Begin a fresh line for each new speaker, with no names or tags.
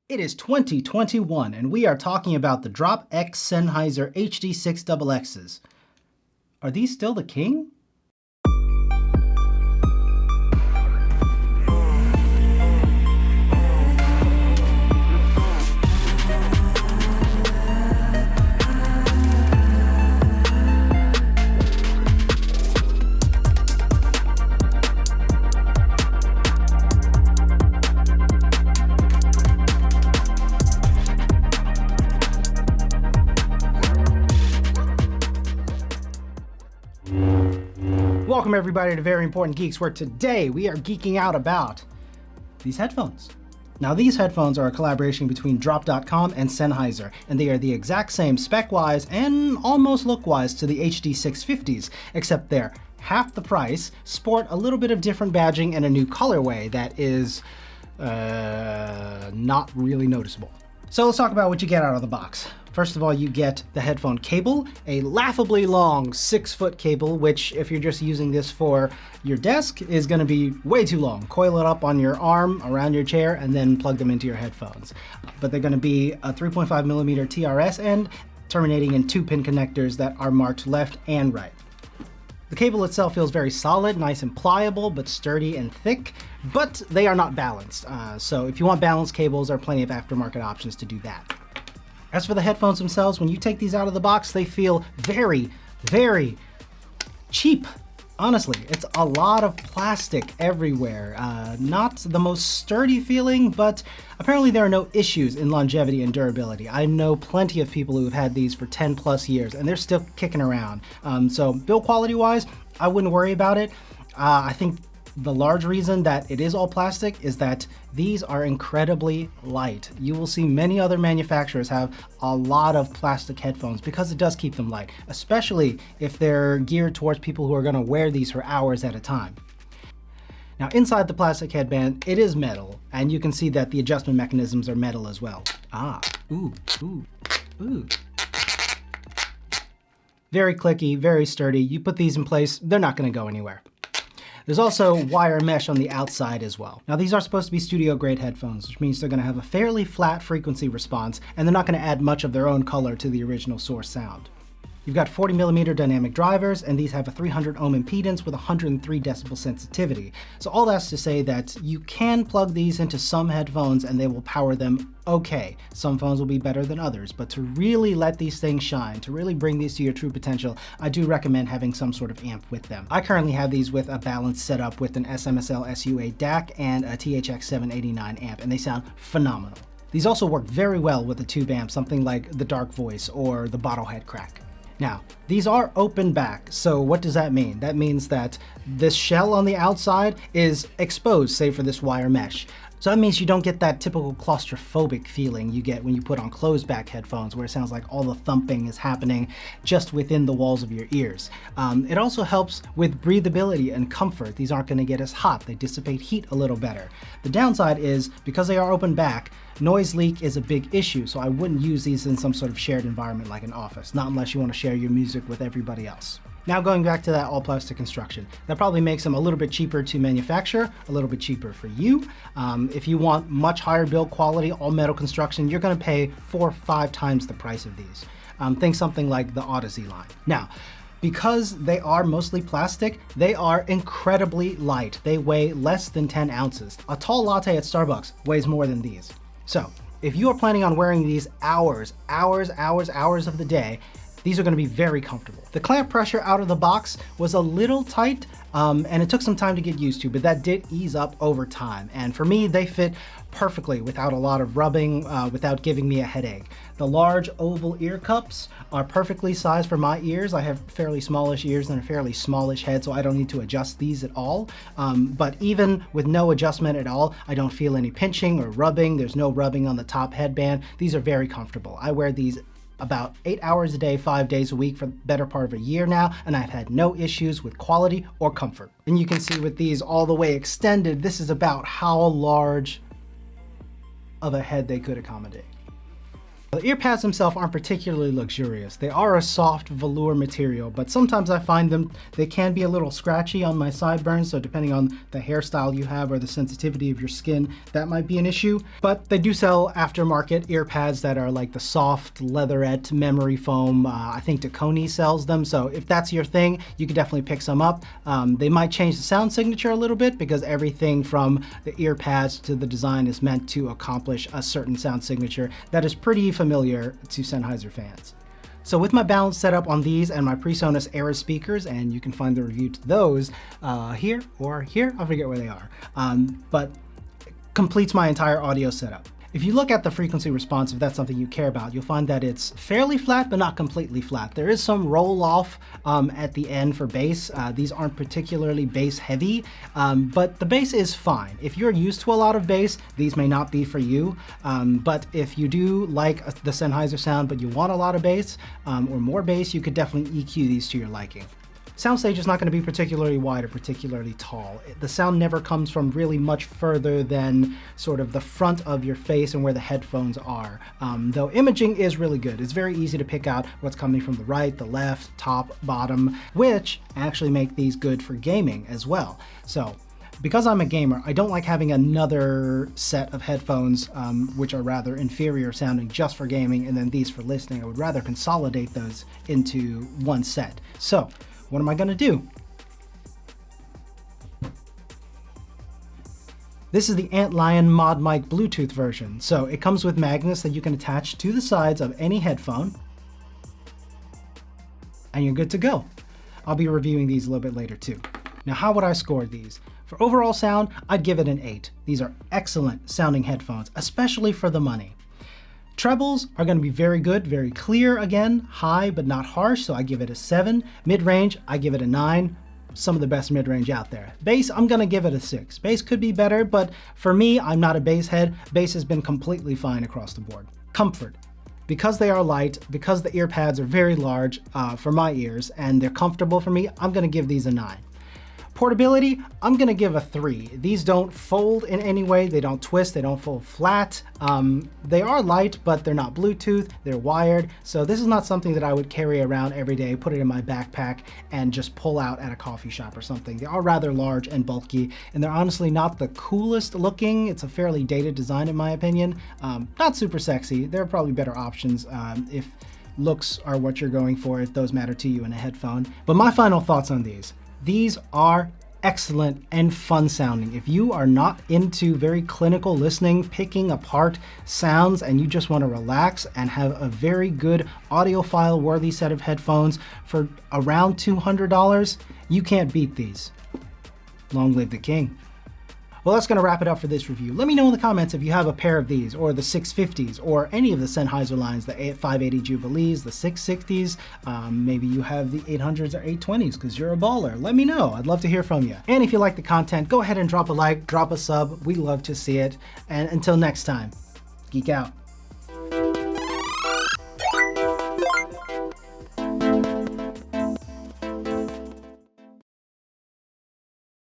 It is 2021 and we are talking about the Drop X Sennheiser HD6xx. Are these still the king? Welcome everybody to Very Important Geeks, where today we are geeking out about these headphones. Now these headphones are a collaboration between Drop.com and Sennheiser, and they are the exact same spec-wise and almost look-wise to the HD650s, except they're half the price, sport a little bit of different badging, and a new colorway that is not really noticeable. So let's talk about what you get out of the box. First of all, you get the headphone cable, a laughably long 6-foot cable, which if you're just using this for your desk is going to be way too long. Coil it up on your arm, around your chair, and then plug them into your headphones. But they're going to be a 3.5mm TRS end, terminating in 2-pin connectors that are marked left and right. The cable itself feels very solid, nice and pliable, but sturdy and thick, but they are not balanced. So if you want balanced cables, there are plenty of aftermarket options to do that. As for the headphones themselves, when you take these out of the box, they feel very, very cheap. Honestly, it's a lot of plastic everywhere. Not the most sturdy feeling, but apparently there are no issues in longevity and durability. I know plenty of people who have had these for 10 plus years and they're still kicking around. So build quality wise, I wouldn't worry about it. I think the large reason that it is all plastic is that these are incredibly light. You will see many other manufacturers have a lot of plastic headphones because it does keep them light, especially if they're geared towards people who are going to wear these for hours at a time. Now inside the plastic headband, it is metal, and you can see that the adjustment mechanisms are metal as well. Ooh. Very clicky, very sturdy. You put these in place, they're not going to go anywhere. There's also wire mesh on the outside as well. Now these are supposed to be studio grade headphones, which means they're going to have a fairly flat frequency response, and they're not going to add much of their own color to the original source sound. You've got 40mm dynamic drivers, and these have a 300 ohm impedance with 103 decibel sensitivity. So all that's to say that you can plug these into some headphones and they will power them okay. Some phones will be better than others, but to really let these things shine, to really bring these to your true potential, I do recommend having some sort of amp with them. I currently have these with a balanced setup with an SMSL SU8 DAC and a THX789 amp, and they sound phenomenal. These also work very well with a tube amp, something like the Dark Voice or the Bottlehead Crack. Now, these are open back, so what does that mean? That means that this shell on the outside is exposed, save for this wire mesh. So that means you don't get that typical claustrophobic feeling you get when you put on closed back headphones, where it sounds like all the thumping is happening just within the walls of your ears. It also helps with breathability and comfort. These aren't going to get as hot. They dissipate heat a little better. The downside is, because they are open back, noise leak is a big issue, so I wouldn't use these in some sort of shared environment like an office, not unless you want to share your music with everybody else. Now going back to that all plastic construction, that probably makes them a little bit cheaper to manufacture, a little bit cheaper for you. If you want much higher build quality, all metal construction, you're going to pay 4 or 5 times the price of these. Think something like the Odyssey line. Now, because they are mostly plastic, they are incredibly light. They weigh less than 10 ounces. A tall latte at Starbucks weighs more than these. So if you are planning on wearing these hours of the day, these are going to be very comfortable. The clamp pressure out of the box was a little tight, and it took some time to get used to, but that did ease up over time. And for me, they fit perfectly without a lot of rubbing, without giving me a headache. The large oval ear cups are perfectly sized for my ears. I have fairly smallish ears and a fairly smallish head, so I don't need to adjust these at all. But even with no adjustment at all, I don't feel any pinching or rubbing. There's no rubbing on the top headband. These are very comfortable. I wear these about 8 hours a day, 5 days a week for the better part of a year now, and I've had no issues with quality or comfort. And you can see with these all the way extended, this is about how large of a head they could accommodate. The ear pads themselves aren't particularly luxurious. They are a soft velour material, but sometimes I find they can be a little scratchy on my sideburns, so depending on the hairstyle you have or the sensitivity of your skin, that might be an issue. But they do sell aftermarket ear pads that are like the soft leatherette memory foam. I think Sony sells them, so if that's your thing, you can definitely pick some up. They might change the sound signature a little bit because everything from the ear pads to the design is meant to accomplish a certain sound signature that is pretty familiar to Sennheiser fans. So with my balance set up on these and my PreSonus Era speakers, and you can find the review to those here or here, I forget where they are, but completes my entire audio setup. If you look at the frequency response, if that's something you care about, you'll find that it's fairly flat, but not completely flat. There is some roll off at the end for bass. These aren't particularly bass heavy, but the bass is fine. If you're used to a lot of bass, these may not be for you. But if you do like the Sennheiser sound, but you want a lot of bass or more bass, you could definitely EQ these to your liking. Soundstage is not going to be particularly wide or particularly tall. The sound never comes from really much further than sort of the front of your face and where the headphones are. Though imaging is really good. It's very easy to pick out what's coming from the right, the left, top, bottom, which actually make these good for gaming as well. So because I'm a gamer, I don't like having another set of headphones which are rather inferior sounding just for gaming and then these for listening. I would rather consolidate those into one set. So what am I going to do? This is the Antlion Mod Mic Bluetooth version. So it comes with magnets that you can attach to the sides of any headphone, and you're good to go. I'll be reviewing these a little bit later too. Now, how would I score these? For overall sound, I'd give it an 8. These are excellent sounding headphones, especially for the money. Trebles are going to be very good, very clear again, high but not harsh, so I give it a 7. Mid-range, I give it a 9. Some of the best mid-range out there. Bass, I'm going to give it a 6. Bass could be better, but for me, I'm not a bass head. Bass has been completely fine across the board. Comfort. Because they are light, because the ear pads are very large for my ears, and they're comfortable for me, I'm going to give these a 9. Portability, I'm gonna give a 3. These don't fold in any way, they don't twist, they don't fold flat. They are light, but they're not Bluetooth, they're wired. So this is not something that I would carry around every day, put it in my backpack and just pull out at a coffee shop or something. They are rather large and bulky, and they're honestly not the coolest looking. It's a fairly dated design in my opinion. Not super sexy. There are probably better options if looks are what you're going for, if those matter to you in a headphone. But my final thoughts on these. These are excellent and fun sounding. If you are not into very clinical listening, picking apart sounds, and you just want to relax and have a very good audiophile worthy set of headphones for around $200, you can't beat these. Long live the king. Well, that's going to wrap it up for this review. Let me know in the comments if you have a pair of these, or the 650s, or any of the Sennheiser lines, the 580 Jubilees, the 660s, maybe you have the 800s or 820s because you're a baller. Let me know. I'd love to hear from you. And if you like the content, go ahead and drop a like, drop a sub. We love to see it. And until next time, geek out.